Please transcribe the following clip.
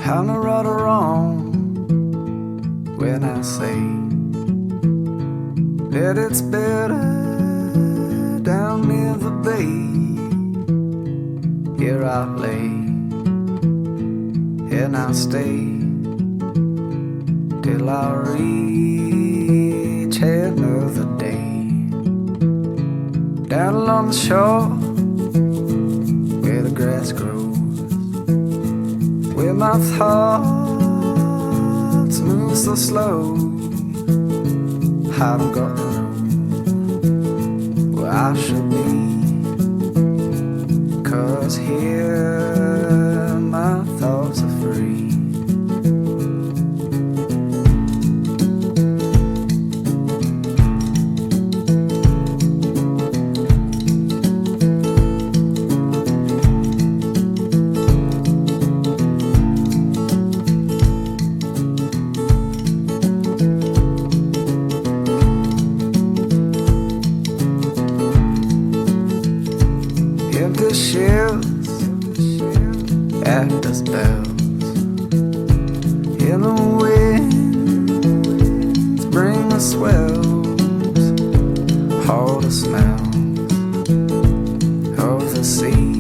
I'm not right or wrong when I say that it's better down near the bay. Here I lay and I'll stay till I reach another day. Down along the shore where the grass grows, where my thoughts move so slow. I don't got to know where I should be, 'cause here my thoughts are free. Empty shells act as bells in the winds, bring the swells, all the smells of the sea.